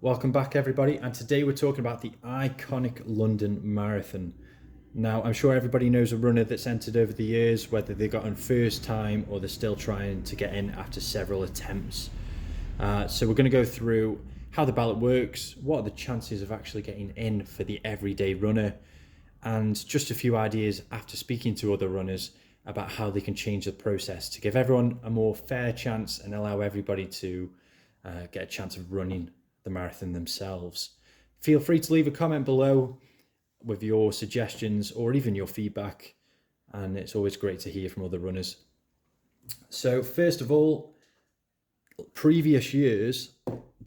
Welcome back, everybody, and today we're talking about the iconic London Marathon. Now, I'm sure everybody knows a runner that's entered over the years, whether they got on first time or they're still trying to get in after several attempts. So we're going to go through how the ballot works, what are the chances of actually getting in for the everyday runner, and just a few ideas after speaking to other runners about how they can change the process to give everyone a more fair chance and allow everybody to get a chance of running the marathon themselves. Feel free to leave a comment below with your suggestions or even your feedback, and it's always great to hear from other runners. So first of all, previous years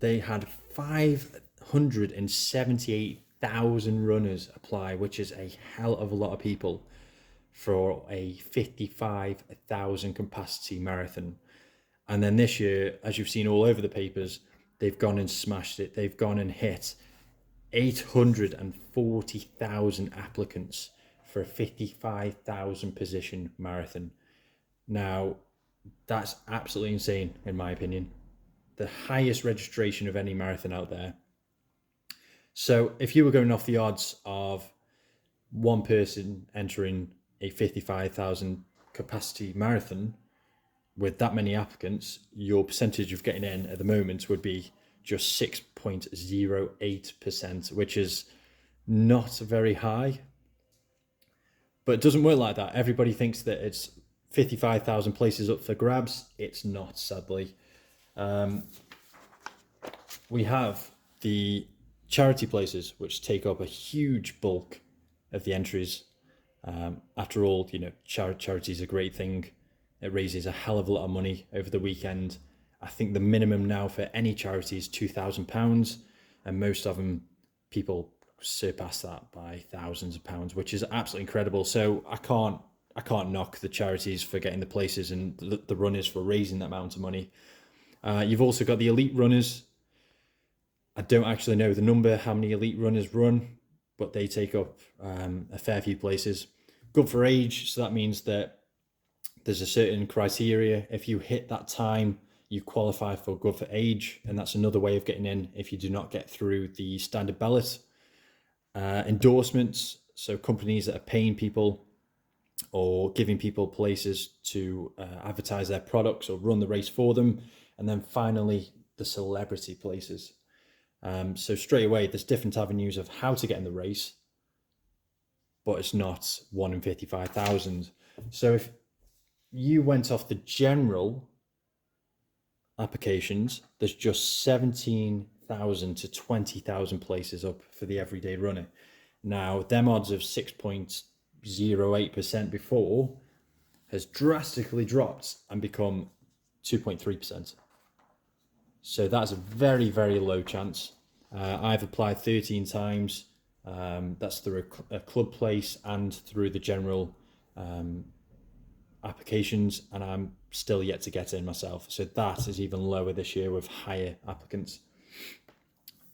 they had 578,000 runners apply, which is a hell of a lot of people for a 55,000 capacity marathon. And then this year, as you've seen all over the papers, they've gone and smashed it. They've gone and hit 840,000 applicants for a 55,000 position marathon. Now, that's absolutely insane, in my opinion. The highest registration of any marathon out there. So if you were going off the odds of one person entering a 55,000 capacity marathon with that many applicants, your percentage of getting in at the moment would be just 6.08%, which is not very high. But it doesn't work like that. Everybody thinks that it's 55,000 places up for grabs. It's not, sadly. We have the charity places, which take up a huge bulk of the entries. After all, charity is a great thing. It raises a hell of a lot of money over the weekend. I think the minimum now for any charity is £2,000, and most of them, people surpass that by thousands of pounds, which is absolutely incredible. So I can't knock the charities for getting the places and the runners for raising that amount of money. You've also got the elite runners. I don't actually know the number, how many elite runners run, but they take up a fair few places. Good for age, so that means that there's a certain criteria. If you hit that time, you qualify for good for age, and that's another way of getting in if you do not get through the standard ballot. Endorsements, so companies that are paying people or giving people places to advertise their products or run the race for them. And then finally, the celebrity places. So straight away, there's different avenues of how to get in the race, but it's not 1 in 55,000. So if you went off the general applications, there's just 17,000 to 20,000 places up for the everyday runner. Now, them odds of 6.08% before has drastically dropped and become 2.3%. So that's a very, very low chance. I've applied 13 times. That's through a club place and through the general applications, and I'm still yet to get in myself. So that is even lower this year with higher applicants.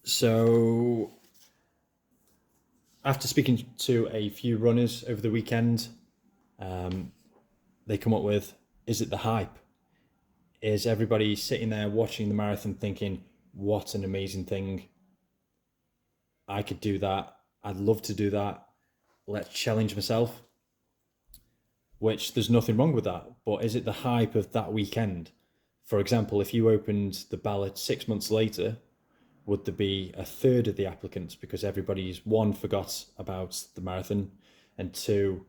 So after speaking to a few runners over the weekend, they come up with, is it the hype? Is everybody sitting there watching the marathon thinking, what an amazing thing. I could do that. I'd love to do that. Let's challenge myself. Which there's nothing wrong with that. But is it the hype of that weekend? For example, if you opened the ballot 6 months later, would there be a third of the applicants because everybody's, one, forgot about the marathon, and two,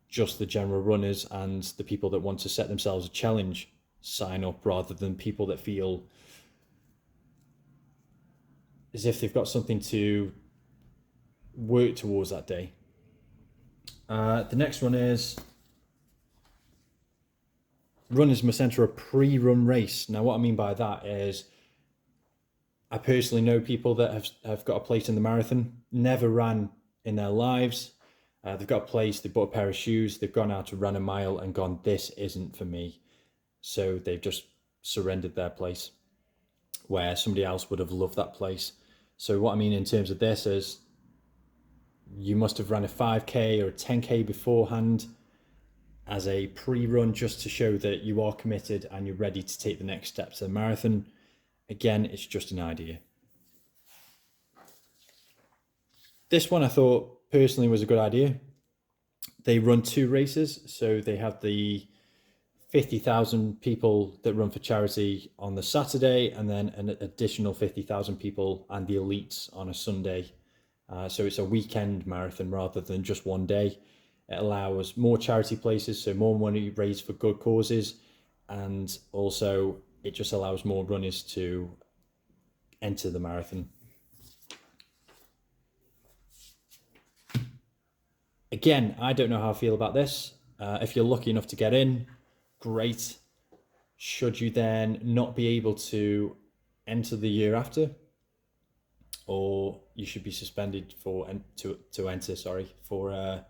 just the general runners and the people that want to set themselves a challenge sign up, rather than people that feel as if they've got something to work towards that day. The next one is runners must enter a pre-run race. Now, what I mean by that is I personally know people that have got a place in the marathon, never ran in their lives. They've got a place, they bought a pair of shoes, they've gone out to run a mile and gone, this isn't for me. So they've just surrendered their place where somebody else would have loved that place. So what I mean in terms of this is you must have run a 5K or a 10K beforehand as a pre-run, just to show that you are committed and you're ready to take the next steps of the marathon. Again, it's just an idea. This one I thought personally was a good idea. They run 2 races, so they have the 50,000 people that run for charity on the Saturday, and then an additional 50,000 people and the elites on a Sunday. So it's a weekend marathon rather than just one day. It allows more charity places, so more money raised for good causes, and also it just allows more runners to enter the marathon. Again, I don't know how I feel about this. If you're lucky enough to get in, great. Should you then not be able to enter the year after, or you should be suspended for to enter, for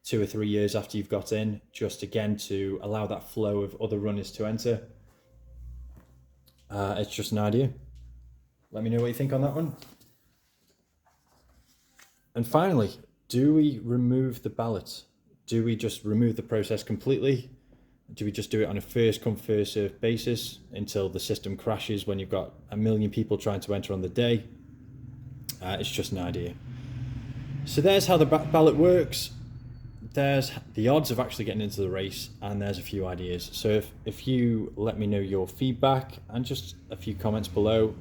2 or 3 years after you've got in, just again to allow that flow of other runners to enter. It's just an idea. Let me know what you think on that one. And finally, do we remove the ballot? Do we just remove the process completely? Do we just do it on a first come first served basis until the system crashes when you've got 1 million people trying to enter on the day? It's just an idea. So there's how the ballot works. There's the odds of actually getting into the race, and there's a few ideas. So if you let me know your feedback and just a few comments below,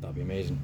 that'd be amazing.